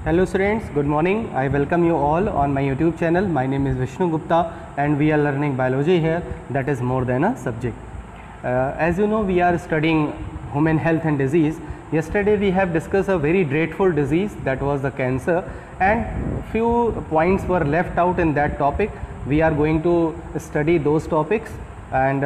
Hello students, good morning. I welcome you all on my YouTube channel. My name is Vishnu Gupta and we are learning biology here, that is more than a subject. As you know, we are studying human health and disease. Yesterday we have discussed a very dreadful disease, that was the cancer, and few points were left out in that topic. We are going to study those topics and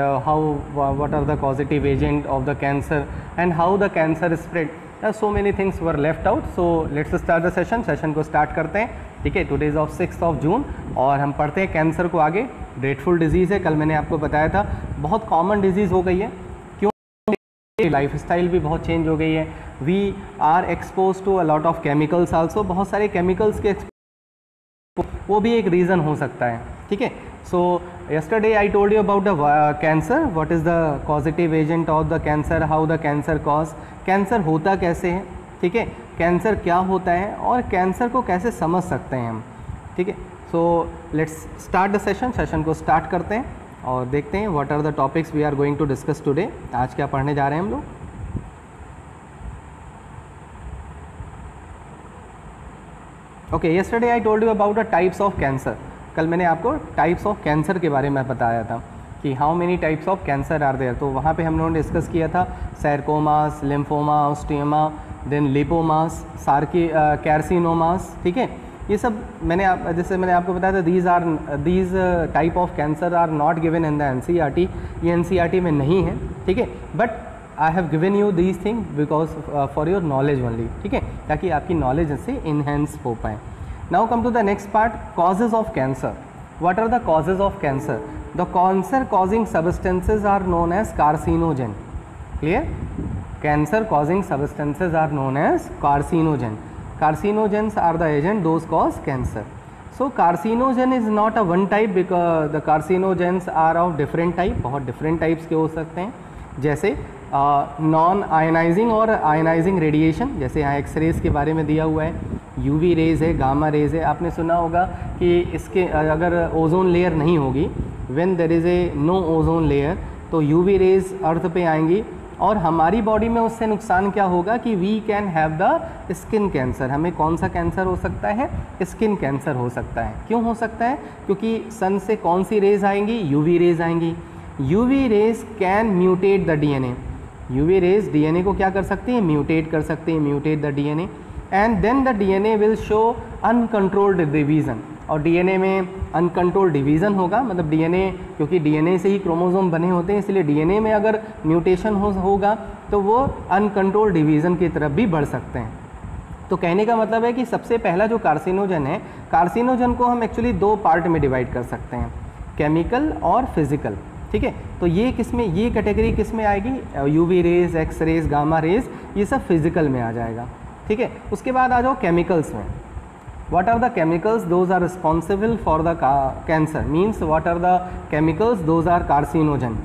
what are the causative agent of the cancer and how the cancer is spread. So many things were left out. So let's start the session को start करते हैं. ठीक है, today is of 6 जून और हम पढ़ते हैं cancer को आगे. ड्रेडफुल डिजीज़ है, कल मैंने आपको बताया था, बहुत कॉमन डिजीज़ हो गई है. क्यों? लाइफ स्टाइल भी बहुत चेंज हो गई है. We are expose to a lot of chemicals also. बहुत सारे केमिकल्स के वो भी एक रीज़न हो सकता है. ठीक है. So yesterday I told you about the cancer. What is the causative agent of the cancer? How the cancer cause? Cancer होता कैसे है? ठीक है. कैंसर क्या होता है और कैंसर को कैसे समझ सकते हैं हम? ठीक है. So let's start the session. Session को स्टार्ट करते हैं और देखते हैं what are the topics we are going to discuss today. आज क्या पढ़ने जा रहे हैं हम लोग? Okay, yesterday I told you about the types of cancer. कल मैंने आपको टाइप्स ऑफ कैंसर के बारे में बताया था कि how many types of cancer are there. तो वहाँ पे हम लोगों ने डिस्कस किया था sarcomas, lymphoma, osteoma, then lipomas, carcinomas. ठीक है. ये सब जैसे मैंने आपको बताया था, these type of cancer are not given in the NCERT. ये एनसीईआरटी में नहीं है. ठीक है. But I have given you these thing because for your knowledge only. ठीक है, ताकि आपकी नॉलेज इससे इन्हेंस हो पाए. Now come to the next part, causes of cancer. What are the causes of cancer? The cancer causing substances are known as carcinogen. Clear? Cancer causing substances are known as carcinogen. Carcinogens are the agent those cause cancer. So carcinogen is not a one type because the carcinogens are of different type. बहुत different types के हो सकते हैं, जैसे non ionising और ionising radiation. जैसे यहाँ X-rays के बारे में दिया हुआ है, यूवी रेज है, गामा रेज है. आपने सुना होगा कि इसके अगर ओजोन लेयर नहीं होगी, when there is a no ozone layer, तो यूवी रेज अर्थ पे आएंगी और हमारी बॉडी में उससे नुकसान क्या होगा कि we can have the skin cancer. हमें कौन सा कैंसर हो सकता है? स्किन कैंसर हो सकता है. क्यों हो सकता है? क्योंकि सन से कौन सी रेज आएंगी? यूवी रेज आएंगी. UV rays can mutate the DNA. UV rays DNA को क्या कर सकती है? म्यूटेट कर सकती है. Mutate the DNA and then the DNA will show uncontrolled division. और डीएनए में अनकंट्रोल्ड डिवीज़न होगा, मतलब डीएनए, क्योंकि डीएनए से ही क्रोमोसोम बने होते हैं, इसलिए डीएनए में अगर म्यूटेशन होगा तो वो अनकंट्रोल्ड डिवीज़न की तरफ भी बढ़ सकते हैं. तो कहने का मतलब है कि सबसे पहला जो कार्सिनोजन है, कार्सिनोजन को हम एक्चुअली दो पार्ट में डिवाइड कर सकते हैं, केमिकल और फिजिकल. ठीक है. तो ये कैटेगरी किस में आएगी? UV rays, X rays, gamma rays, ये सब फिजिकल में आ जाएगा. ठीक है. उसके बाद आ जाओ केमिकल्स में. What are the chemicals those are responsible for the cancer, means what are the chemicals those are carcinogen.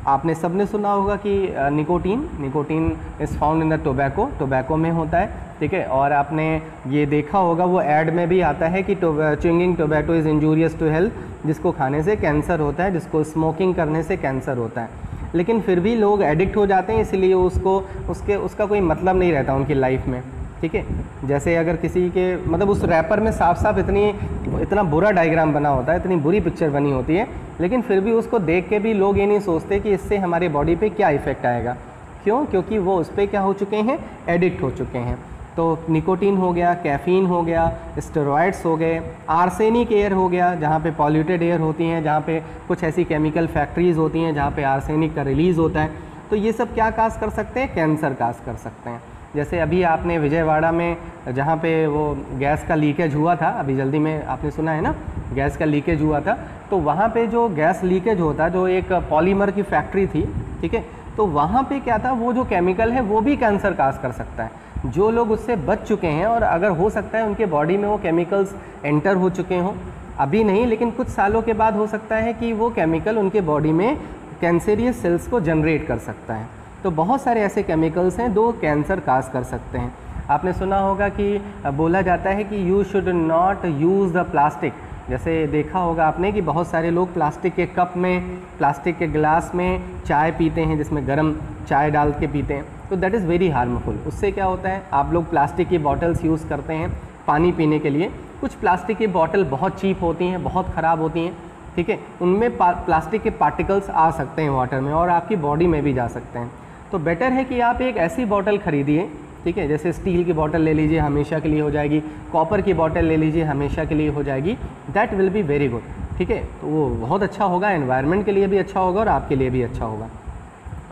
आपने सबने सुना होगा कि nicotine is found in the tobacco में होता है. ठीक है. और आपने ये देखा होगा, वो ऐड में भी आता है कि chewing tobacco is injurious to health, जिसको खाने से कैंसर होता है, जिसको स्मोकिंग करने से कैंसर होता है. लेकिन फिर भी लोग एडिक्ट हो जाते हैं, इसलिए उसका कोई मतलब नहीं रहता उनकी लाइफ में. ठीक है. जैसे अगर किसी के मतलब उस रैपर में साफ साफ इतना बुरा डायग्राम बना होता है, इतनी बुरी पिक्चर बनी होती है, लेकिन फिर भी उसको देख के भी लोग ये नहीं सोचते कि इससे हमारी बॉडी पे क्या इफ़ेक्ट आएगा. क्यों? क्योंकि वो उस पर क्या हो चुके हैं? एडिक्ट हो चुके हैं. तो निकोटीन हो गया, कैफ़ीन हो गया, स्टेरॉइड्स हो गए, आर्सेनिक एयर हो गया, जहाँ पे पॉल्यूटेड एयर होती हैं, जहाँ पे कुछ ऐसी केमिकल फैक्ट्रीज़ होती हैं जहाँ पे आर्सेनिक का रिलीज़ होता है. तो ये सब क्या काज कर सकते हैं? कैंसर काज कर सकते हैं. जैसे अभी आपने विजयवाड़ा में जहाँ पे वो गैस का लीकेज हुआ था, अभी जल्दी में आपने सुना है ना, गैस का लीकेज हुआ था. तो वहाँ पे जो गैस लीकेज होता, जो एक पॉलीमर की फैक्ट्री थी, ठीक है, तो वहाँ पे क्या था, वो जो केमिकल है वो भी कैंसर काज कर सकता है. जो लोग उससे बच चुके हैं और अगर हो सकता है उनके बॉडी में वो केमिकल्स एंटर हो चुके हों, अभी नहीं लेकिन कुछ सालों के बाद हो सकता है कि वो केमिकल उनके बॉडी में कैंसरियस सेल्स को जनरेट कर सकता है. तो बहुत सारे ऐसे केमिकल्स हैं जो कैंसर काज कर सकते हैं. आपने सुना होगा कि बोला जाता है कि you should not use the plastic. जैसे देखा होगा आपने कि बहुत सारे लोग प्लास्टिक के कप में, प्लास्टिक के गिलास में चाय पीते हैं, जिसमें गर्म चाय डाल के पीते हैं. तो दैट इज़ वेरी हार्मफुल. उससे क्या होता है, आप लोग प्लास्टिक की बॉटल्स यूज़ करते हैं, पानी पीने के लिए। कुछ प्लास्टिक की बॉटल बहुत चीप होती हैं, बहुत ख़राब होती हैं, ठीक है, उनमें प्लास्टिक के पार्टिकल्स आ सकते हैं वाटर में और आपकी बॉडी में भी जा सकते हैं। तो बेटर है कि आप एक ऐसी बॉटल खरीदिए, ठीक है, जैसे स्टील की बॉटल ले लीजिए, हमेशा के लिए हो जाएगी, कॉपर की बॉटल ले लीजिए, हमेशा के लिए हो जाएगी, that will be very good, ठीक है। तो वो बहुत अच्छा होगा, एनवायरनमेंट के लिए भी अच्छा होगा और आपके लिए भी अच्छा होगा।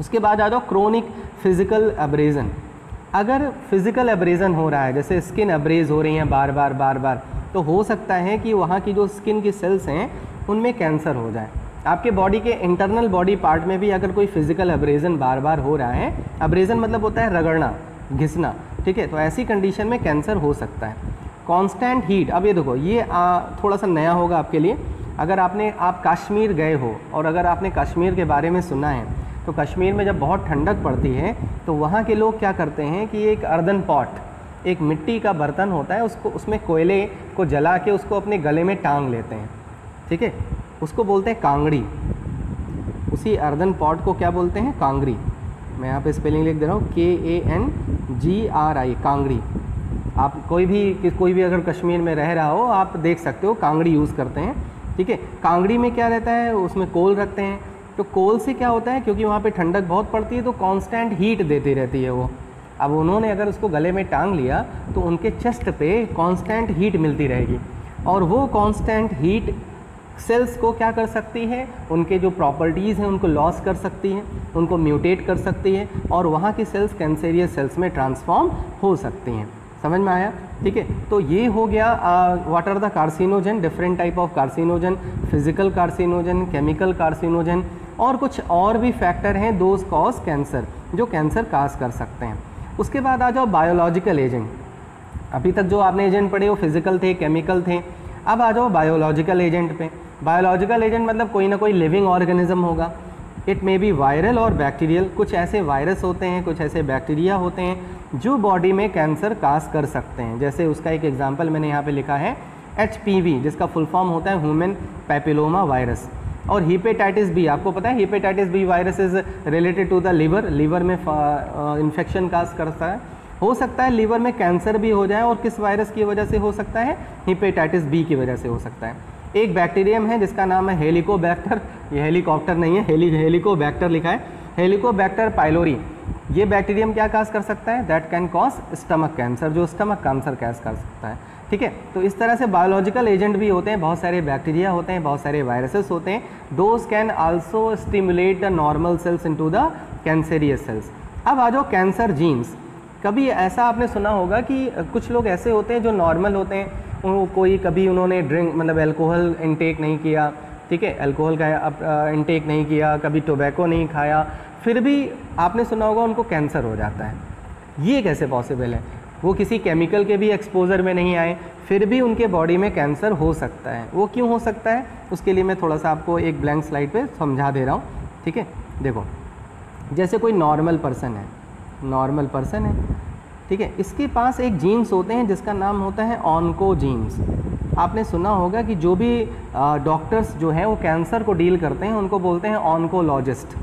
उसके बाद आ जाओ क्रोनिक फिजिकल एब्रेजन। अगर फिजिकल एब्रेजन हो रहा है, जैसे स्किन एब्रेज हो रही हैं बार बार, तो हो सकता है कि वहाँ की जो स्किन की सेल्स हैं उनमें कैंसर हो जाए। आपके बॉडी के इंटरनल बॉडी पार्ट में भी अगर कोई फिजिकल एब्रेजन बार बार हो रहा है, एब्रेजन मतलब होता है रगड़ना, घिसना, ठीक है, तो ऐसी कंडीशन में कैंसर हो सकता है। कांस्टेंट हीट, अब ये देखो, ये थोड़ा सा नया होगा आपके लिए। अगर आप कश्मीर गए हो और अगर आपने कश्मीर के बारे में सुना है, तो कश्मीर में जब बहुत ठंडक पड़ती है तो वहाँ के लोग क्या करते हैं कि एक अर्दन पॉट, एक मिट्टी का बर्तन होता है, उसको उसमें कोयले को जला के उसको अपने गले में टांग लेते हैं, ठीक है, उसको बोलते हैं कांगड़ी। उसी अर्दन पॉट को क्या बोलते हैं? कांगड़ी। मैं यहाँ पे स्पेलिंग लिख दे रहा हूँ, KANGRI, कांगड़ी। आप कोई भी अगर कश्मीर में रह रहा हो, आप देख सकते हो कांगड़ी यूज़ करते हैं, ठीक है। कांगड़ी में क्या रहता है, उसमें कोल रखते हैं, तो कोल से क्या होता है, क्योंकि वहाँ पे ठंडक बहुत पड़ती है तो कांस्टेंट हीट देती रहती है वो। अब उन्होंने अगर उसको गले में टांग लिया तो उनके चेस्ट पे कांस्टेंट हीट मिलती रहेगी और वो कांस्टेंट हीट सेल्स को क्या कर सकती है, उनके जो प्रॉपर्टीज़ हैं उनको लॉस कर सकती है, उनको म्यूटेट कर सकती है और वहाँ की सेल्स कैंसेरियस सेल्स में ट्रांसफॉर्म हो सकती हैं। समझ में आया? ठीक है, तो ये हो गया what are the carcinogen, different type of carcinogen, physical carcinogen, chemical carcinogen, और कुछ और भी फैक्टर हैं दोज कॉज कैंसर, जो कैंसर काज कर सकते हैं। उसके बाद आ जाओ बायोलॉजिकल एजेंट। अभी तक जो आपने एजेंट पढ़े वो फिजिकल थे, केमिकल थे, अब आ जाओ बायोलॉजिकल एजेंट पे। बायोलॉजिकल एजेंट मतलब कोई ना कोई लिविंग ऑर्गेनिज्म होगा, इट मे बी वायरल और बैक्टीरियल। कुछ ऐसे वायरस होते हैं, कुछ ऐसे बैक्टीरिया होते हैं जो बॉडी में कैंसर काज कर सकते हैं। जैसे उसका एक एग्जांपल मैंने यहाँ पे लिखा है HPV, जिसका फुल फॉर्म होता है ह्यूमन पैपिलोमा वायरस। और हीपेटाइटिस बी, आपको पता है hepatitis B virus is related to the liver, liver में इन्फेक्शन काज करता है। हो सकता है लिवर में कैंसर भी हो जाए, और किस वायरस की वजह से हो सकता है? हीपेटाइटिस बी की वजह से हो सकता है। एक बैक्टीरियम है जिसका नाम है हेलिकोबैक्टर, ये हेलीकॉप्टर नहीं है, हेलिकोबैक्टर लिखा है, हेलिकोबैक्टर पाइलोरी। ये बैक्टीरियम क्या काज कर सकता है? That can cause stomach cancer, जो स्टमक कैंसर काज कर सकता है। ठीक है, तो इस तरह से बायोलॉजिकल एजेंट भी होते हैं, बहुत सारे बैक्टीरिया होते हैं, बहुत सारे वायरसेस होते हैं। Those can also stimulate the normal cells into the cancerous cells. अब आ जाओ कैंसर जीन्स। कभी ऐसा आपने सुना होगा कि कुछ लोग ऐसे होते हैं जो नॉर्मल होते हैं, कोई कभी उन्होंने ड्रिंक मतलब अल्कोहल इनटेक नहीं किया, ठीक है, अल्कोहल का इनटेक नहीं किया, कभी टोबैको नहीं खाया, फिर भी आपने सुना होगा उनको कैंसर हो जाता है। ये कैसे पॉसिबल है? वो किसी केमिकल के भी एक्सपोजर में नहीं आए, फिर भी उनके बॉडी में कैंसर हो सकता है। वो क्यों हो सकता है? उसके लिए मैं थोड़ा सा आपको एक ब्लैंक स्लाइड पे समझा दे रहा हूँ। ठीक है, देखो, जैसे कोई नॉर्मल पर्सन है, ठीक है, इसके पास एक जीन्स होते हैं जिसका नाम होता है ऑन्कोजीन्स। आपने सुना होगा कि जो भी डॉक्टर्स जो हैं वो कैंसर को डील करते हैं उनको बोलते हैं oncologist.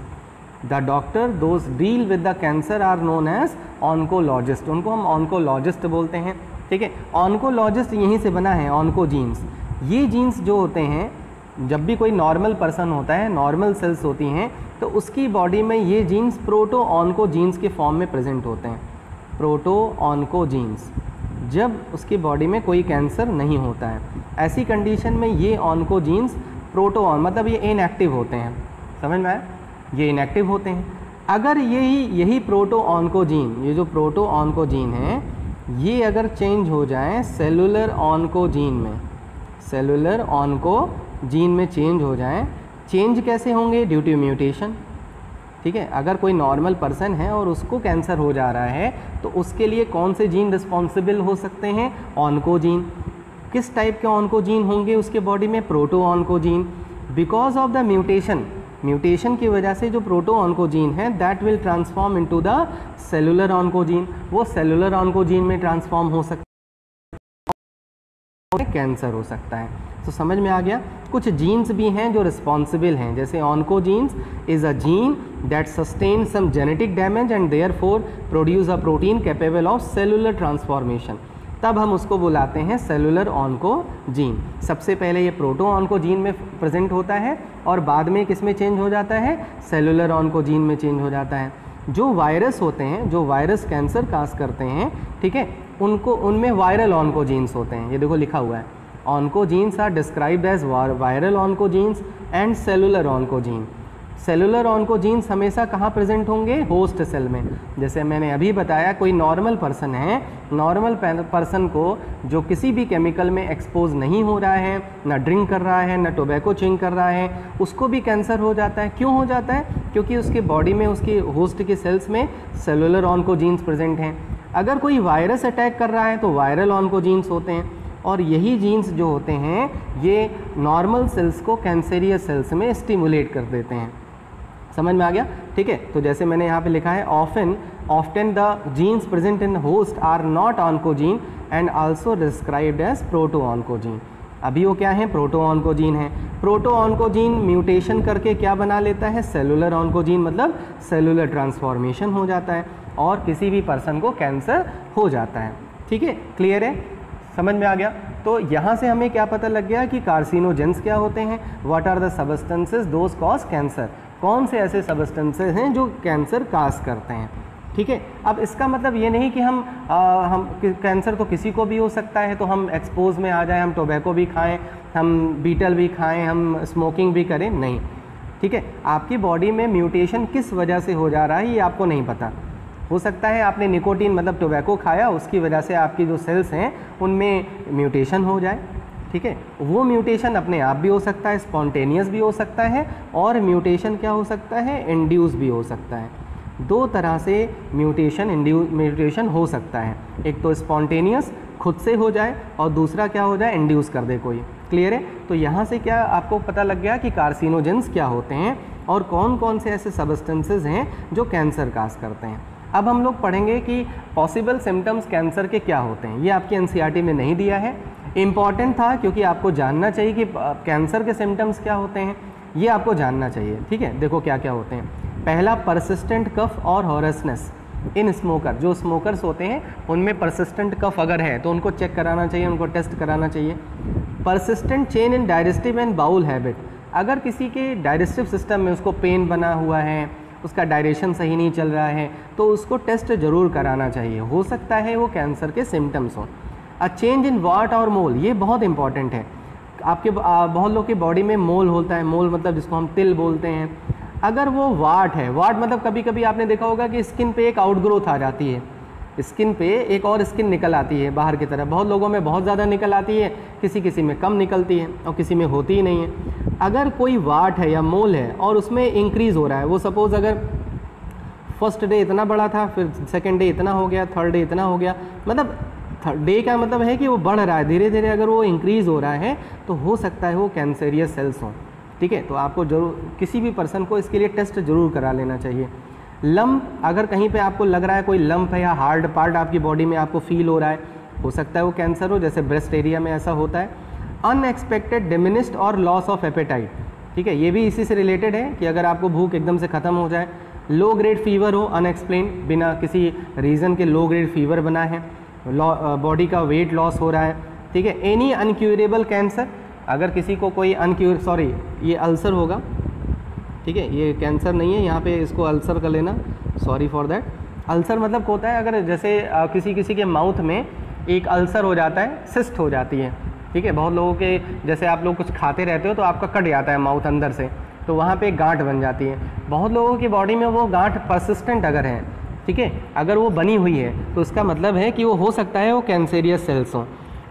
The doctor those deal with the cancer are known as oncologist, उनको हम ऑन्कोलॉजिस्ट बोलते हैं। ठीक है, ऑन्कोलॉजिस्ट यहीं से बना है, ऑन्कोजीन्स। ये जीन्स जो होते हैं, जब भी कोई नॉर्मल पर्सन होता है, नॉर्मल सेल्स होती हैं, तो उसकी बॉडी में ये जीन्स प्रोटो ऑन्कोजीन्स के फॉर्म में प्रेजेंट होते हैं। प्रोटो ऑन्कोजीन्स, जब उसकी बॉडी में कोई कैंसर नहीं होता है, ऐसी कंडीशन में ये ऑन्कोजीन्स प्रोटो मतलब ये इनएक्टिव होते हैं। समझ में आया? ये इनएक्टिव होते हैं। अगर यही प्रोटो ऑन्कोजीन, ये जो प्रोटो ऑन्कोजीन है, ये अगर चेंज हो जाए सेलुलर ऑन्कोजीन में, सेलुलर ऑन्कोजीन में चेंज हो जाए, चेंज कैसे होंगे? Due to mutation. ठीक है, अगर कोई नॉर्मल पर्सन है और उसको कैंसर हो जा रहा है तो उसके लिए कौन से जीन रिस्पॉन्सिबल हो सकते हैं? ऑन्कोजीन। किस टाइप के ऑन्कोजीन होंगे उसके बॉडी में? Proto oncogene. Because of the mutation की वजह से जो प्रोटो ऑन्कोजीन है that will transform into the cellular oncogene, वो सेलुलर ऑन्कोजीन में ट्रांसफॉर्म हो सकता है, कैंसर हो सकता है। तो समझ में आ गया? कुछ जीन्स भी हैं जो रिस्पॉन्सिबल हैं, जैसे oncogenes is a gene that sustain some genetic damage and therefore produce a protein capable of cellular transformation. तब हम उसको बुलाते हैं सेलुलर ऑन्कोजीन। सबसे पहले ये प्रोटो ऑन्कोजीन में प्रेजेंट होता है और बाद में किस में चेंज हो जाता है, सेलुलर ऑन्कोजीन में चेंज हो जाता है। जो वायरस होते हैं, जो वायरस कैंसर काज करते हैं, ठीक है, उनको उनमें वायरल ऑन्कोजीन्स होते हैं। ये देखो लिखा हुआ है, oncogenes are described as viral oncogenes and cellular oncogene. Cellular oncogenes हमेशा कहाँ प्रेजेंट होंगे, होस्ट सेल में। जैसे मैंने अभी बताया, कोई नॉर्मल पर्सन है, नॉर्मल पर्सन को जो किसी भी केमिकल में एक्सपोज नहीं हो रहा है, ना ड्रिंक कर रहा है, ना टोबैको च्यूइंग कर रहा है, उसको भी कैंसर हो जाता है। क्यों हो जाता है? क्योंकि उसके बॉडी में, उसकी होस्ट के सेल्स में सेलुलर ऑन्कोजीन्स प्रेजेंट हैं। अगर कोई वायरस अटैक कर रहा है तो वायरल ऑन्कोजीन्स होते हैं, और यही जीन्स जो होते हैं ये नॉर्मल सेल्स को कैंसरियस सेल्स में स्टिमुलेट कर देते हैं। समझ में आ गया? ठीक है, तो जैसे मैंने यहाँ पे लिखा है, often the genes present in host are not oncogene and also described as proto oncogene. अभी वो क्या है, प्रोटो ऑन्कोजीन है। प्रोटो ऑन्कोजीन म्यूटेशन करके क्या बना लेता है, सेलुलर ऑन्कोजीन, मतलब सेलुलर ट्रांसफॉर्मेशन हो जाता है और किसी भी पर्सन को कैंसर हो जाता है। ठीक है, क्लियर है, समझ में आ गया? तो यहाँ से हमें क्या पता लग गया कि कार्सिनोजेंस क्या होते हैं, what are the substances those cause cancer. कौन से ऐसे सबस्टेंसेस हैं जो कैंसर काज करते हैं। ठीक है, अब इसका मतलब ये नहीं कि हम कैंसर तो किसी को भी हो सकता है तो हम एक्सपोज में आ जाएं, हम टोबैको भी खाएं, हम बीटल भी खाएं, हम स्मोकिंग भी करें, नहीं। ठीक है, आपकी बॉडी में म्यूटेशन किस वजह से हो जा रहा है ये आपको नहीं पता। हो सकता है आपने निकोटीन मतलब टोबैको खाया, उसकी वजह से आपकी जो सेल्स हैं उनमें म्यूटेशन हो जाए। ठीक है, वो म्यूटेशन अपने आप भी हो सकता है, स्पॉन्टेनियस भी हो सकता है, और म्यूटेशन क्या हो सकता है, इंड्यूस भी हो सकता है। दो तरह से म्यूटेशन हो सकता है, एक तो स्पॉन्टेनियस खुद से हो जाए और दूसरा क्या हो जाए, इंड्यूस कर दे कोई। क्लियर है? तो यहाँ से क्या आपको पता लग गया कि कार्सिनोजेंस क्या होते हैं और कौन कौन से ऐसे सबस्टेंसेस हैं जो कैंसर काज करते हैं। अब हम लोग पढ़ेंगे कि पॉसिबल सिम्टम्स कैंसर के क्या होते हैं। ये आपकी एनसीईआरटी में नहीं दिया है, इम्पॉर्टेंट था क्योंकि आपको जानना चाहिए कि कैंसर के सिम्टम्स क्या होते हैं, ये आपको जानना चाहिए। ठीक है, देखो क्या क्या होते हैं। पहला, परसिस्टेंट कफ और हॉरसनेस इन स्मोकर। जो स्मोकर्स होते हैं उनमें परसिस्टेंट कफ अगर है तो उनको चेक कराना चाहिए, उनको टेस्ट कराना चाहिए। Persistent change in digestive and bowel habit. अगर किसी के डाइजेस्टिव सिस्टम में उसको पेन बना हुआ है, उसका डायरेक्शन सही नहीं चल रहा है, तो उसको टेस्ट ज़रूर कराना चाहिए, हो सकता है वो कैंसर के सिम्टम्स हों। अ चेंज इन वाट और मोल, ये बहुत इंपॉर्टेंट है। आपके बहुत लोग की बॉडी में मोल होता है, मोल मतलब जिसको हम तिल बोलते हैं। अगर वो वाट है, वाट मतलब कभी कभी आपने देखा होगा कि स्किन पे एक आउटग्रोथ आ जाती है, स्किन पे एक और स्किन निकल आती है बाहर की तरफ। बहुत लोगों में बहुत ज़्यादा निकल आती है, किसी किसी में कम निकलती है और किसी में होती ही नहीं है। अगर कोई वाट है या मोल है और उसमें इंक्रीज़ हो रहा है, वो सपोज़ अगर फर्स्ट डे इतना बड़ा था, फिर सेकेंड डे इतना हो गया, थर्ड डे इतना हो गया, मतलब थर्ड डे का मतलब है कि वो बढ़ रहा है धीरे धीरे। अगर वो इंक्रीज़ हो रहा है तो हो सकता है वो कैंसरियस सेल्स हों। ठीक है, तो आपको जरूर, किसी भी पर्सन को इसके लिए टेस्ट ज़रूर करा लेना चाहिए। लंप, अगर कहीं पे आपको लग रहा है कोई लंप है या हार्ड पार्ट आपकी बॉडी में आपको फील हो रहा है, हो सकता है वो कैंसर हो, जैसे ब्रेस्ट एरिया में ऐसा होता है। अनएक्सपेक्टेड डिमिनिश्ड और लॉस ऑफ एपेटाइट, ठीक है, ये भी इसी से रिलेटेड है कि अगर आपको भूख एकदम से ख़त्म हो जाए। लो ग्रेड फीवर हो, अनएक्सप्लेन, बिना किसी रीज़न के लो ग्रेड फीवर बना है, बॉडी का वेट लॉस हो रहा है। ठीक है, एनी अनक्यूरेबल कैंसर, अगर किसी को कोई ये अल्सर होगा, ठीक है, ये कैंसर नहीं है, यहाँ पे इसको अल्सर कर लेना, सॉरी फॉर दैट। अल्सर मतलब होता है अगर जैसे किसी के माउथ में एक अल्सर हो जाता है, सिस्ट हो जाती है। ठीक है, बहुत लोगों के, जैसे आप लोग कुछ खाते रहते हो तो आपका कट जाता है माउथ अंदर से, तो वहाँ पे एक गांठ बन जाती है। बहुत लोगों की बॉडी में वो गांठ परसिस्टेंट अगर है, ठीक है, अगर वो बनी हुई है तो उसका मतलब है कि वो हो सकता है वो कैंसरियस सेल्स हों।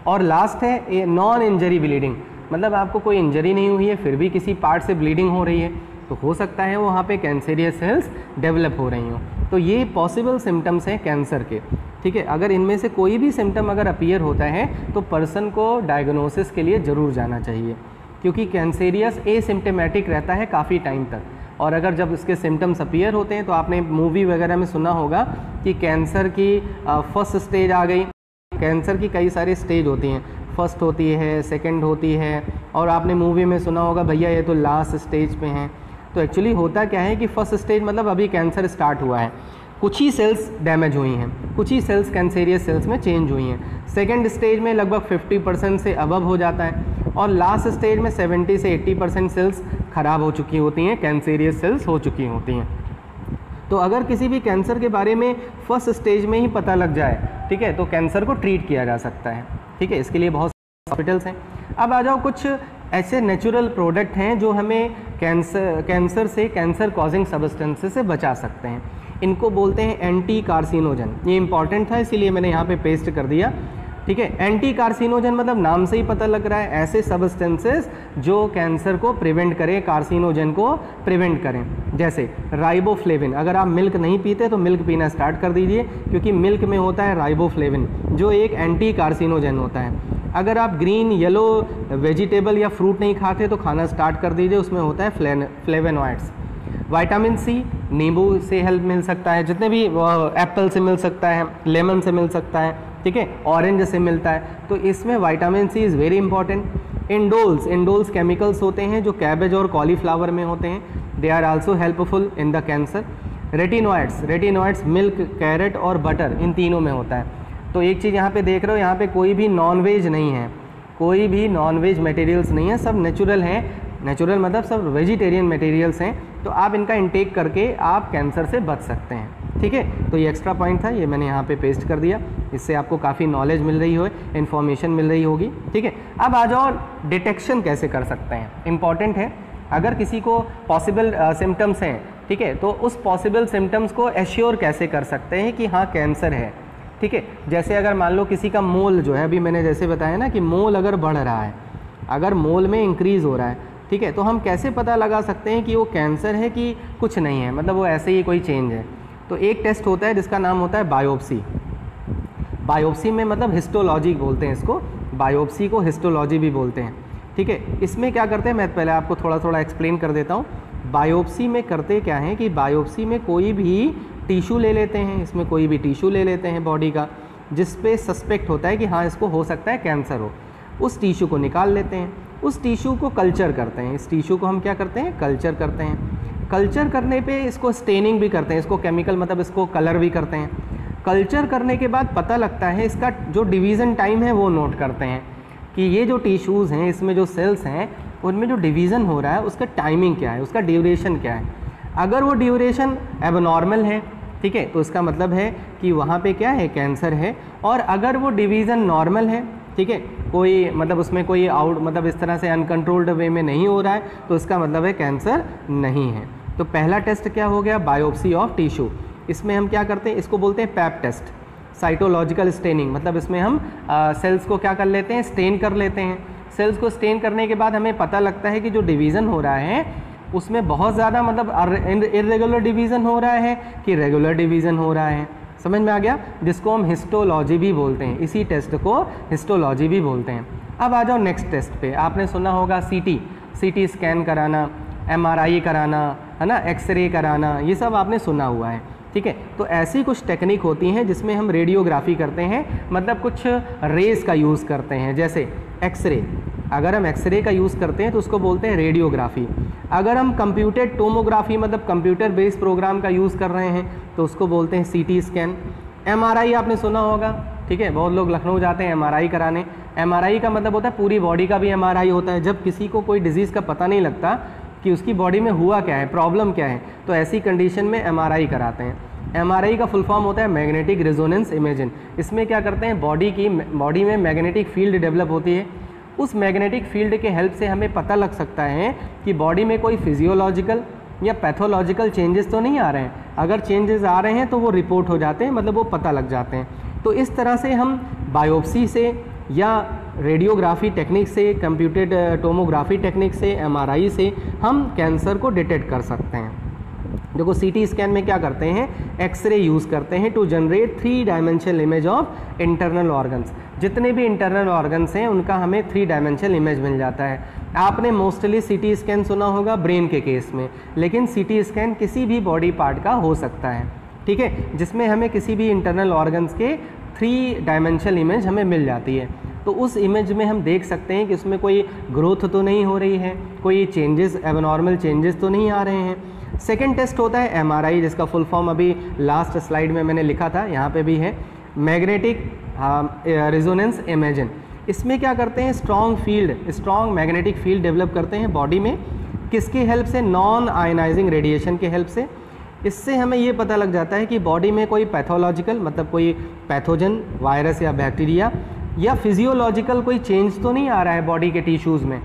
और लास्ट है नॉन इंजरी ब्लीडिंग, मतलब आपको कोई इंजरी नहीं हुई है फिर भी किसी पार्ट से ब्लीडिंग हो रही है, तो हो सकता है वहाँ पे कैंसरियस सेल्स डेवलप हो रही हों। तो ये पॉसिबल सिम्टम्स हैं कैंसर के। ठीक है, अगर इनमें से कोई भी सिम्टम अगर अपीयर होता है तो पर्सन को डायग्नोसिस के लिए ज़रूर जाना चाहिए, क्योंकि कैंसरियस एसिम्टोमेटिक रहता है काफ़ी टाइम तक। और अगर जब इसके सिम्टम्स अपीयर होते हैं तो आपने मूवी वगैरह में सुना होगा कि कैंसर की फर्स्ट स्टेज आ गई। कैंसर की कई सारी स्टेज होती हैं, फर्स्ट होती है, सेकंड होती है, और आपने मूवी में सुना होगा भैया ये तो लास्ट स्टेज पे हैं। तो एक्चुअली होता क्या है कि फर्स्ट स्टेज मतलब अभी कैंसर स्टार्ट हुआ है, कुछ ही सेल्स डैमेज हुई हैं, कुछ ही सेल्स कैंसरियस सेल्स में चेंज हुई हैं। सेकेंड स्टेज में लगभग 50% से अबव हो जाता है, और लास्ट स्टेज में 70 से 80% सेल्स ख़राब हो चुकी होती हैं, कैंसेरियस सेल्स हो चुकी होती हैं। तो अगर किसी भी कैंसर के बारे में फर्स्ट स्टेज में ही पता लग जाए, ठीक है, तो कैंसर को ट्रीट किया जा सकता है, ठीक है। इसके लिए बहुत हॉस्पिटल्स हैं। अब आ जाओ कुछ ऐसे नेचुरल प्रोडक्ट हैं जो हमें कैंसर से, कैंसर कॉजिंग सब्सटेंसेस से बचा सकते हैं। इनको बोलते हैं एंटी कार्सिनोजन। ये इंपॉर्टेंट था इसीलिए मैंने यहाँ पे पेस्ट कर दिया, ठीक है। एंटी कार्सिनोजन मतलब नाम से ही पता लग रहा है, ऐसे सब्सटेंसेस जो कैंसर को प्रिवेंट करें, कार्सिनोजन को प्रिवेंट करें। जैसे राइबोफ्लेविन, अगर आप मिल्क नहीं पीते तो मिल्क पीना स्टार्ट कर दीजिए, क्योंकि मिल्क में होता है राइबोफ्लेविन जो एक एंटी कार्सिनोजन होता है। अगर आप ग्रीन, येलो वेजिटेबल या फ्रूट नहीं खाते तो खाना स्टार्ट कर दीजिए, उसमें होता है फ्लेवेनॉइड्स। विटामिन सी नींबू से हेल्प मिल सकता है, जितने भी एप्पल से मिल सकता है, लेमन से मिल सकता है, ठीक है, ऑरेंज से मिलता है, तो इसमें vitamin C is very important. Indoles chemicals होते हैं जो कैबेज और कॉलीफ्लावर में होते हैं, they are also helpful in the cancer. Retinoids milk, carrot और बटर, इन तीनों में होता है। तो एक चीज़ यहाँ पे देख रहे हो, यहाँ पे कोई भी नॉनवेज नहीं है, कोई भी नॉनवेज मटेरियल्स नहीं है, सब नेचुरल हैं। नेचुरल मतलब सब वेजिटेरियन मटेरियल्स हैं, तो आप इनका इंटेक करके आप कैंसर से बच सकते हैं, ठीक है। तो ये एक्स्ट्रा पॉइंट था, ये मैंने यहाँ पे पेस्ट कर दिया, इससे आपको काफ़ी नॉलेज मिल रही हो, इन्फॉर्मेशन मिल रही होगी, ठीक है। अब आ जाओ डिटेक्शन कैसे कर सकते हैं, इंपॉर्टेंट है। अगर किसी को पॉसिबल सिम्टम्स हैं, ठीक है, तो उस पॉसिबल सिम्टम्स को एश्योर कैसे कर सकते हैं कि हाँ कैंसर है, ठीक है। जैसे अगर मान लो किसी का मोल जो है, अभी मैंने जैसे बताया ना कि मोल अगर बढ़ रहा है, अगर मोल में इंक्रीज़ हो रहा है, ठीक है, तो हम कैसे पता लगा सकते हैं कि वो कैंसर है कि कुछ नहीं है, मतलब वो ऐसे ही कोई चेंज है। तो एक टेस्ट होता है जिसका नाम होता है बायोप्सी। बायोप्सी में मतलब हिस्टोलॉजी बोलते हैं इसको, बायोप्सी को हिस्टोलॉजी भी बोलते हैं, ठीक है। इसमें क्या करते हैं, मैं पहले आपको थोड़ा थोड़ा एक्सप्लेन कर देता हूँ। बायोप्सी में करते क्या है कि बायोप्सी में कोई भी टिश्यू ले लेते हैं, इसमें कोई भी टिश्यू ले लेते हैं बॉडी का, जिस पे सस्पेक्ट होता है कि हाँ इसको हो सकता है कैंसर हो। उस टिश्यू को निकाल लेते हैं, उस टिश्यू को कल्चर करते हैं। इस टिश्यू को हम क्या करते हैं, कल्चर करते हैं। कल्चर करने पे इसको स्टेनिंग भी करते हैं, इसको केमिकल मतलब इसको कलर भी करते हैं। कल्चर करने के बाद पता लगता है, इसका जो डिवीज़न टाइम है वो नोट करते हैं कि ये जो टिश्यूज़ हैं, इसमें जो सेल्स हैं, उनमें जो डिवीज़न हो रहा है उसका टाइमिंग क्या है, उसका ड्यूरेशन क्या है। अगर वो ड्यूरेशन एबनॉर्मल है, ठीक है, तो इसका मतलब है कि वहाँ पे क्या है, कैंसर है। और अगर वो डिवीज़न नॉर्मल है, ठीक है, कोई मतलब उसमें कोई मतलब इस तरह से अनकंट्रोल्ड वे में नहीं हो रहा है, तो इसका मतलब है कैंसर नहीं है। तो पहला टेस्ट क्या हो गया, बायोप्सी ऑफ टिश्यू। इसमें हम क्या करते हैं, इसको बोलते हैं पैप टेस्ट, साइटोलॉजिकल स्टेनिंग। मतलब इसमें हम सेल्स को क्या कर लेते हैं, स्टेन कर लेते हैं। सेल्स को स्टेन करने के बाद हमें पता लगता है कि जो डिवीज़न हो रहा है उसमें बहुत ज़्यादा मतलब इर्रेगुलर डिवीज़न हो रहा है कि रेगुलर डिवीज़न हो रहा है। समझ में आ गया, जिसको हम हिस्टोलॉजी भी बोलते हैं। इसी टेस्ट को हिस्टोलॉजी भी बोलते हैं। अब आ जाओ नेक्स्ट टेस्ट पे। आपने सुना होगा सीटी स्कैन कराना, एमआरआई कराना, है ना, एक्सरे कराना, ये सब आपने सुना हुआ है, ठीक है। तो ऐसी कुछ टेक्निक होती हैं जिसमें हम रेडियोग्राफी करते हैं, मतलब कुछ रेज़ का यूज़ करते हैं। जैसे एक्सरे, अगर हम एक्सरे का यूज़ करते हैं तो उसको बोलते हैं रेडियोग्राफी। अगर हम कंप्यूटर टोमोग्राफी मतलब कंप्यूटर बेस्ड प्रोग्राम का यूज़ कर रहे हैं तो उसको बोलते हैं सीटी स्कैन। एमआरआई आपने सुना होगा, ठीक है, बहुत लोग लखनऊ जाते हैं एमआरआई कराने। एमआरआई का मतलब होता है पूरी बॉडी का भी एमआरआई होता है। जब किसी को कोई डिजीज़ का पता नहीं लगता कि उसकी बॉडी में हुआ क्या है, प्रॉब्लम क्या है, तो ऐसी कंडीशन में एमआरआई कराते हैं। एमआरआई का फुल फॉर्म होता है मैग्नेटिक रेजोनेंस इमेजिंग। इसमें क्या करते हैं, बॉडी में मैग्नेटिक फील्ड डेवलप होती है। उस मैग्नेटिक फील्ड के हेल्प से हमें पता लग सकता है कि बॉडी में कोई फिजियोलॉजिकल या पैथोलॉजिकल चेंजेस तो नहीं आ रहे हैं। अगर चेंजेस आ रहे हैं तो वो रिपोर्ट हो जाते हैं, मतलब वो पता लग जाते हैं। तो इस तरह से हम बायोप्सी से या रेडियोग्राफी टेक्निक से, कंप्यूटेड टोमोग्राफी टेक्निक से, एमआरआई से हम कैंसर को डिटेक्ट कर सकते हैं। देखो सीटी स्कैन में क्या करते हैं, एक्सरे यूज़ करते हैं to generate 3 dimensional image of internal organs. जितने भी इंटरनल ऑर्गन्स हैं उनका हमें 3 डायमेंशनल इमेज मिल जाता है। आपने मोस्टली सीटी स्कैन सुना होगा ब्रेन के केस में, लेकिन सीटी स्कैन किसी भी बॉडी पार्ट का हो सकता है, ठीक है, जिसमें हमें किसी भी इंटरनल ऑर्गन्स के 3 डायमेंशनल इमेज हमें मिल जाती है। तो उस इमेज में हम देख सकते हैं कि उसमें कोई ग्रोथ तो नहीं हो रही है, कोई चेंजेस, एबनॉर्मल चेंजेस तो नहीं आ रहे हैं। सेकेंड टेस्ट होता है एमआरआई, जिसका फुल फॉर्म अभी लास्ट स्लाइड में मैंने लिखा था, यहाँ पे भी है, मैग्नेटिक रेजोनेंस इमेजिंग। इसमें क्या करते हैं, स्ट्रॉन्ग मैग्नेटिक फील्ड डेवलप करते हैं बॉडी में। किसकी हेल्प से, नॉन आयनाइजिंग रेडिएशन के हेल्प से। इससे हमें ये पता लग जाता है कि बॉडी में कोई पैथोलॉजिकल मतलब कोई पैथोजन, वायरस या बैक्टीरिया या फिजियोलॉजिकल कोई चेंज तो नहीं आ रहा है बॉडी के टिश्यूज़ में।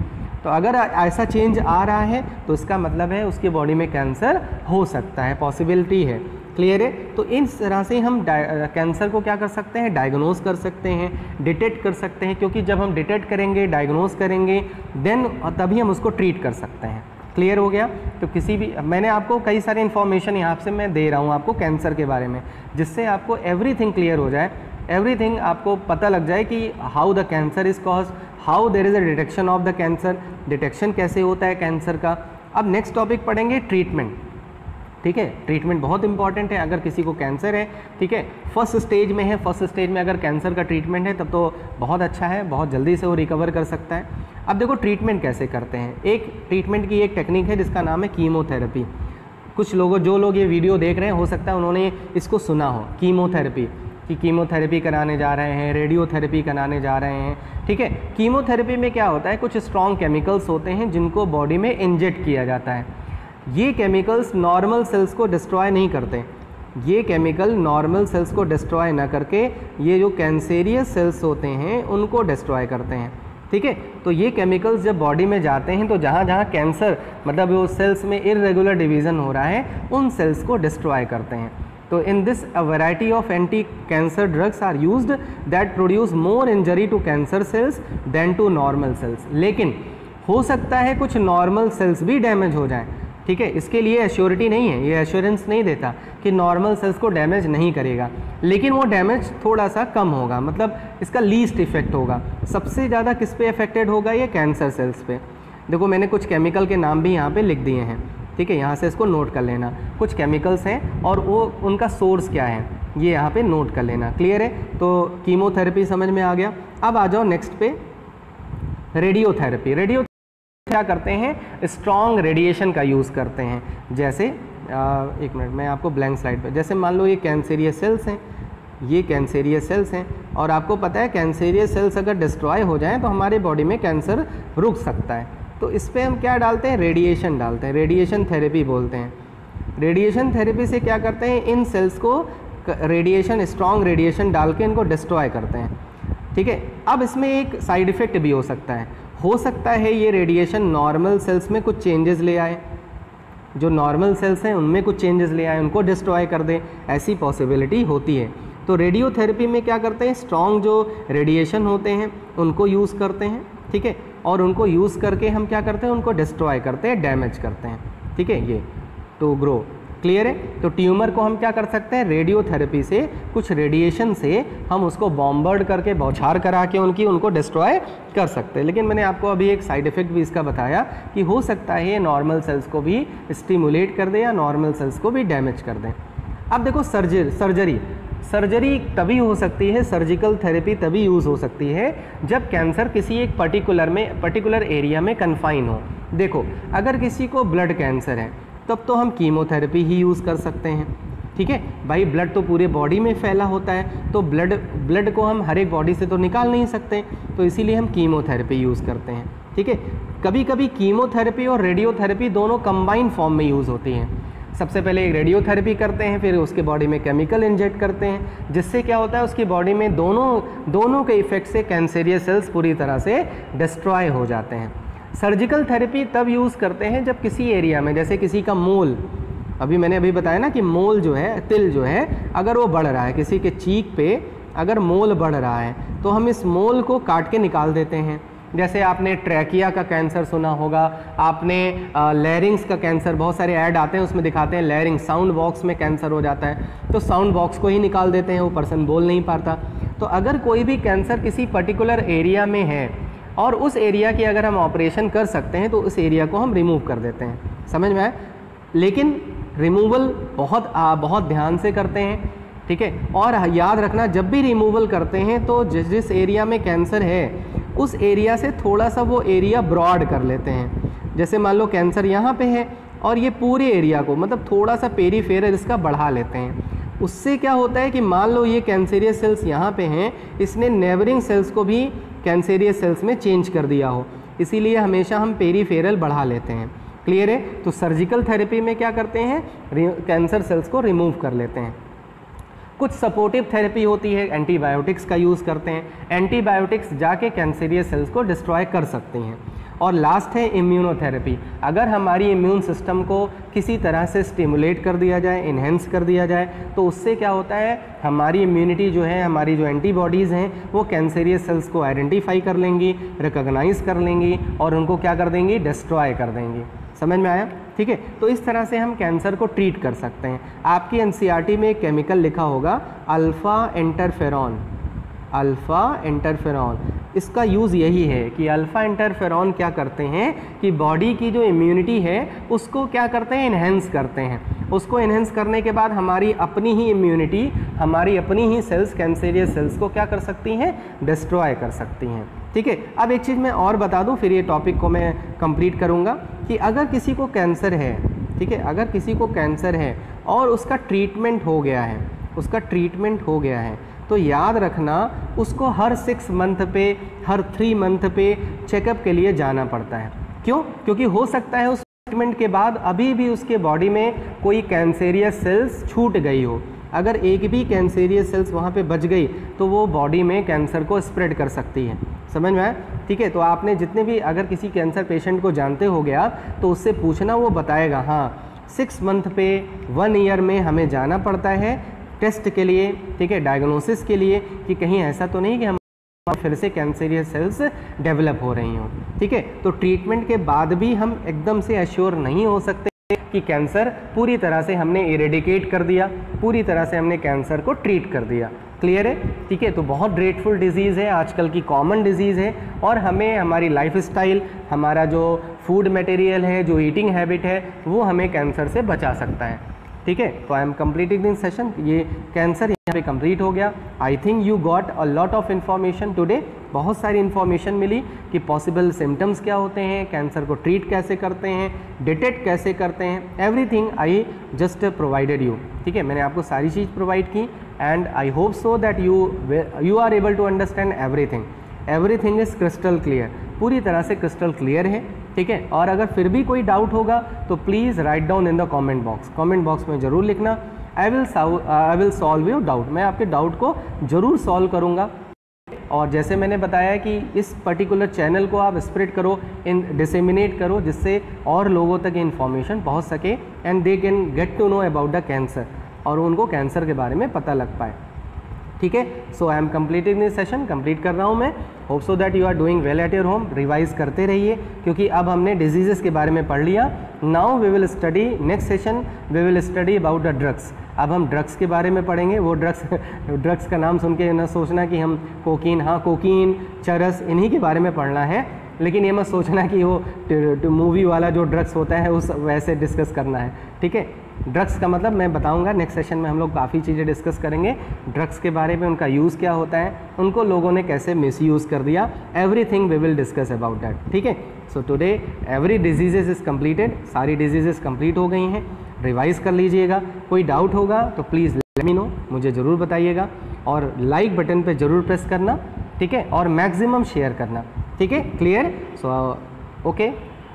तो अगर ऐसा चेंज आ रहा है तो इसका मतलब है उसकी बॉडी में कैंसर हो सकता है, पॉसिबिलिटी है। क्लियर है। तो इस तरह से हम कैंसर को क्या कर सकते हैं, डायग्नोज कर सकते हैं, डिटेक्ट कर सकते हैं, क्योंकि जब हम डिटेक्ट करेंगे, डायग्नोज करेंगे, देन तभी हम उसको ट्रीट कर सकते हैं। क्लियर हो गया। तो किसी भी, मैंने आपको कई सारे इन्फॉर्मेशन यहाँ से मैं दे रहा हूँ आपको कैंसर के बारे में, जिससे आपको एवरीथिंग क्लियर हो जाए, एवरीथिंग आपको पता लग जाए कि how the cancer is cause, how there is a detection of the cancer, detection कैसे होता है कैंसर का। अब नेक्स्ट टॉपिक पढ़ेंगे ट्रीटमेंट। ठीक है, ट्रीटमेंट बहुत इंपॉर्टेंट है। अगर किसी को कैंसर है, ठीक है, फर्स्ट स्टेज में है, फर्स्ट स्टेज में अगर कैंसर का ट्रीटमेंट है तब तो बहुत अच्छा है, बहुत जल्दी से वो रिकवर कर सकता है। अब देखो ट्रीटमेंट कैसे करते हैं। एक ट्रीटमेंट की एक टेक्निक है जिसका नाम है कीमोथेरेपी। कुछ लोगों, जो लोग ये वीडियो देख रहे हैं, हो सकता है उन्होंने इसको सुना हो, कीमोथेरेपी, कि कीमोथेरेपी कराने जा रहे हैं, रेडियोथेरेपी कराने जा रहे हैं। ठीक है, कीमोथेरेपी में क्या होता है, कुछ स्ट्रॉन्ग केमिकल्स होते हैं जिनको बॉडी में इंजेक्ट किया जाता है। ये केमिकल्स नॉर्मल सेल्स को डिस्ट्रॉय नहीं करते, ये केमिकल नॉर्मल सेल्स को डिस्ट्रॉय ना करके ये जो कैंसेरियस सेल्स होते हैं उनको डिस्ट्रॉय करते हैं। ठीक है, तो ये केमिकल्स जब बॉडी में जाते हैं तो जहाँ जहाँ कैंसर मतलब वो सेल्स में इरेगुलर डिवीज़न हो रहा है उन सेल्स को डिस्ट्रॉय करते हैं। तो in this a variety of anti cancer drugs are used that produce more injury to cancer cells than to normal cells. लेकिन हो सकता है कुछ नॉर्मल सेल्स भी डैमेज हो जाएं। ठीक है, इसके लिए एश्योरिटी नहीं है, ये एश्योरेंस नहीं देता कि नॉर्मल सेल्स को डैमेज नहीं करेगा, लेकिन वो डैमेज थोड़ा सा कम होगा, मतलब इसका लीस्ट इफेक्ट होगा। सबसे ज़्यादा किस पे अफेक्टेड होगा, ये कैंसर सेल्स पे। देखो मैंने कुछ केमिकल के नाम भी यहाँ पे लिख दिए हैं। ठीक है, यहाँ से इसको नोट कर लेना, कुछ केमिकल्स हैं और वो उनका सोर्स क्या है ये यहाँ पे नोट कर लेना। क्लियर है। तो कीमोथेरेपी समझ में आ गया। अब आ जाओ नेक्स्ट पे, रेडियोथेरेपी। रेडियो क्या करते हैं, स्ट्रॉन्ग रेडिएशन का यूज़ करते हैं। जैसे एक मिनट, मैं आपको ब्लैंक स्लाइड पे, जैसे मान लो ये कैंसेरियस सेल्स हैं, ये कैंसेरियस सेल्स हैं, और आपको पता है कैंसेरियस सेल्स अगर डिस्ट्रॉय हो जाएं तो हमारे बॉडी में कैंसर रुक सकता है। तो इस पर हम क्या डालते हैं, रेडिएशन डालते हैं, रेडिएशन थेरेपी बोलते हैं। रेडिएशन थेरेपी से क्या करते हैं, इन सेल्स को रेडिएशन, स्ट्रॉन्ग रेडिएशन डाल के इनको डिस्ट्रॉय करते हैं। ठीक है, अब इसमें एक साइड इफ़ेक्ट भी हो सकता है ये रेडिएशन नॉर्मल सेल्स में कुछ चेंजेस ले आए, जो नॉर्मल सेल्स हैं उनमें कुछ चेंजेस ले आए, उनको डिस्ट्रॉय कर दें, ऐसी पॉसिबिलिटी होती है। तो रेडियोथेरेपी में क्या करते हैं, स्ट्रॉन्ग जो रेडिएशन होते हैं उनको यूज़ करते हैं। ठीक है, और उनको यूज़ करके हम क्या करते हैं, उनको डिस्ट्रॉय करते हैं, डैमेज करते हैं। ठीक है, ये टू ग्रो। क्लियर है। तो ट्यूमर को हम क्या कर सकते हैं, रेडियोथेरेपी से, कुछ रेडिएशन से हम उसको बॉम्बर्ड करके, बौछार करा के उनको डिस्ट्रॉय कर सकते हैं। लेकिन मैंने आपको अभी एक साइड इफ़ेक्ट भी इसका बताया कि हो सकता है ये नॉर्मल सेल्स को भी स्टिमुलेट कर दे या नॉर्मल सेल्स को भी डैमेज कर दें। अब देखो सर्जरी तभी हो सकती है, सर्जिकल थेरेपी तभी यूज़ हो सकती है जब कैंसर किसी एक पर्टिकुलर एरिया में कन्फाइन हो। देखो अगर किसी को ब्लड कैंसर है तब तो हम कीमोथेरेपी ही यूज़ कर सकते हैं। ठीक है भाई, ब्लड तो पूरे बॉडी में फैला होता है, तो ब्लड को हम हर एक बॉडी से तो निकाल नहीं सकते, तो इसीलिए हम कीमोथेरेपी यूज़ करते हैं। ठीक है, कभी कभी कीमोथेरेपी और रेडियोथेरेपी दोनों कंबाइन फॉर्म में यूज़ होती हैं। सबसे पहले एक रेडियोथेरेपी करते हैं, फिर उसके बॉडी में केमिकल इंजेक्ट करते हैं, जिससे क्या होता है उसकी बॉडी में दोनों के इफेक्ट से कैंसेरियस सेल्स पूरी तरह से डिस्ट्रॉय हो जाते हैं। सर्जिकल थेरेपी तब यूज़ करते हैं जब किसी एरिया में, जैसे किसी का मोल, मैंने अभी बताया ना कि मोल जो है, तिल जो है, अगर वो बढ़ रहा है, किसी के चीक पे अगर मोल बढ़ रहा है तो हम इस मोल को काट के निकाल देते हैं। जैसे आपने ट्रैकिया का कैंसर सुना होगा, आपने लैरिंग्स का कैंसर, बहुत सारे ऐड आते हैं उसमें दिखाते हैं लैरिंग्स, साउंड बॉक्स में कैंसर हो जाता है, तो साउंड बॉक्स को ही निकाल देते हैं, वो पर्सन बोल नहीं पाता। तो अगर कोई भी कैंसर किसी पर्टिकुलर एरिया में है और उस एरिया की अगर हम ऑपरेशन कर सकते हैं तो उस एरिया को हम रिमूव कर देते हैं। समझ में आया? लेकिन रिमूवल बहुत ध्यान से करते हैं। ठीक है, और याद रखना जब भी रिमूवल करते हैं तो जिस एरिया में कैंसर है उस एरिया से थोड़ा सा वो एरिया ब्रॉड कर लेते हैं। जैसे मान लो कैंसर यहाँ पे है और ये पूरे एरिया को, मतलब थोड़ा सा पेरीफेरल इसका बढ़ा लेते हैं, उससे क्या होता है कि मान लो ये कैंसेरियस सेल्स यहाँ पे हैं, इसने नेबरिंग सेल्स को भी कैंसेरियस सेल्स में चेंज कर दिया हो, इसीलिए हमेशा हम पेरीफेरल बढ़ा लेते हैं। क्लियर है? तो सर्जिकल थेरेपी में क्या करते हैं, कैंसर सेल्स को रिमूव कर लेते हैं। कुछ सपोर्टिव थेरेपी होती है, एंटीबायोटिक्स का यूज़ करते हैं, एंटीबायोटिक्स जाके कैंसेरियस सेल्स को डिस्ट्रॉय कर सकती हैं। और लास्ट है इम्यूनोथेरेपी। अगर हमारी इम्यून सिस्टम को किसी तरह से स्टिमुलेट कर दिया जाए, इन्हेंस कर दिया जाए, तो उससे क्या होता है, हमारी इम्यूनिटी जो है, हमारी जो एंटीबॉडीज़ हैं, वो कैंसेरियस सेल्स को आइडेंटिफाई कर लेंगी, रिकॉग्नाइज कर लेंगी और उनको क्या कर देंगी, डिस्ट्रॉय कर देंगी। समझ में आया? ठीक है, तो इस तरह से हम कैंसर को ट्रीट कर सकते हैं। आपकी एनसीईआरटी में एक केमिकल लिखा होगा अल्फ़ा इंटरफेरॉन। अल्फ़ा इंटरफेरॉन, इसका यूज़ यही है कि अल्फ़ा इंटरफेरॉन क्या करते हैं कि बॉडी की जो इम्यूनिटी है उसको क्या करते हैं, इन्हेंस करते हैं। उसको इन्हेंस करने के बाद हमारी अपनी ही इम्यूनिटी, हमारी अपनी ही सेल्स, कैंसेरियस सेल्स को क्या कर सकती हैं, डिस्ट्रॉय कर सकती हैं। ठीक है, अब एक चीज़ मैं और बता दूं, फिर ये टॉपिक को मैं कंप्लीट करूंगा कि अगर किसी को कैंसर है, ठीक है, अगर किसी को कैंसर है और उसका ट्रीटमेंट हो गया है, उसका ट्रीटमेंट हो गया है, तो याद रखना उसको हर 6 मंथ पे, हर 3 मंथ पे चेकअप के लिए जाना पड़ता है। क्यों? क्योंकि हो सकता है उस ट्रीटमेंट के बाद अभी भी उसके बॉडी में कोई कैंसेरियस सेल्स छूट गई हो। अगर एक भी कैंसेरियस सेल्स वहाँ पे बच गई तो वो बॉडी में कैंसर को स्प्रेड कर सकती है। समझ में आया? ठीक है, तो आपने जितने भी, अगर किसी कैंसर पेशेंट को जानते हो गया तो उससे पूछना, वो बताएगा हाँ 6 मंथ पे 1 ईयर में हमें जाना पड़ता है टेस्ट के लिए, ठीक है, डायग्नोसिस के लिए, कि कहीं ऐसा तो नहीं कि हम फिर से कैंसेरियस सेल्स डेवलप हो रही हों। ठीक है, तो ट्रीटमेंट के बाद भी हम एकदम से एश्योर नहीं हो सकते कि कैंसर पूरी तरह से हमने इरेडिकेट कर दिया, पूरी तरह से हमने कैंसर को ट्रीट कर दिया। क्लियर है? ठीक है, तो बहुत ड्रेडफुल डिजीज़ है, आजकल की कॉमन डिजीज़ है, और हमें हमारी लाइफस्टाइल, हमारा जो फूड मटेरियल है, जो ईटिंग हैबिट है, वो हमें कैंसर से बचा सकता है। ठीक है, तो आई एम कंप्लीटिंग दिस सेशन। ये कैंसर यहाँ पे कंप्लीट हो गया। I think you got a lot of information today. बहुत सारी इन्फॉर्मेशन मिली कि पॉसिबल सिम्टम्स क्या होते हैं, कैंसर को ट्रीट कैसे करते हैं, डिटेक्ट कैसे करते हैं, everything I just provided you. ठीक है, मैंने आपको सारी चीज़ प्रोवाइड की and I hope so that you are able to understand everything. Everything is crystal clear, पूरी तरह से क्रिस्टल क्लियर है। ठीक है, और अगर फिर भी कोई डाउट होगा तो please write down in the comment box. Comment box में ज़रूर लिखना। I will solve your doubt. मैं आपके डाउट को ज़रूर सॉल्व करूँगा। और जैसे मैंने बताया कि इस पर्टिकुलर चैनल को आप स्प्रेड करो, डिसेमिनेट करो, जिससे और लोगों तक इन्फॉर्मेशन पहुँच सके and they can get to know about the cancer, और उनको कैंसर के बारे में पता लग पाए। ठीक है, so I am completing this session, complete कर रहा हूँ मैं। Hope so that you are doing well at your home. Revise करते रहिए, क्योंकि अब हमने डिजीज़ेस के बारे में पढ़ लिया। Now we will study, next session we will study about the drugs. अब हम ड्रग्स के बारे में पढ़ेंगे। वो ड्रग्स का नाम सुन के न सोचना कि हम कोकीन, हाँ कोकीन, चरस, इन्हीं के बारे में पढ़ना है, लेकिन ये मत सोचना कि वो मूवी वाला जो ड्रग्स होता है उस वैसे डिस्कस करना है। ठीक है, ड्रग्स का मतलब मैं बताऊंगा नेक्स्ट सेशन में। हम लोग काफ़ी चीज़ें डिस्कस करेंगे ड्रग्स के बारे में, उनका यूज़ क्या होता है, उनको लोगों ने कैसे मिसयूज़ कर दिया, everything we will discuss about that. ठीक है, so today every diseases is completed. सारी डिजीजेस कंप्लीट हो गई हैं। रिवाइज़ कर लीजिएगा। कोई डाउट होगा तो प्लीज़ लेट मी नो, मुझे ज़रूर बताइएगा, और लाइक बटन पे ज़रूर प्रेस करना। ठीक है, और मैक्सिमम शेयर करना। ठीक है, क्लियर? सो ओके,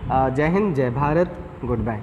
जय हिंद, जय भारत, गुड बाय।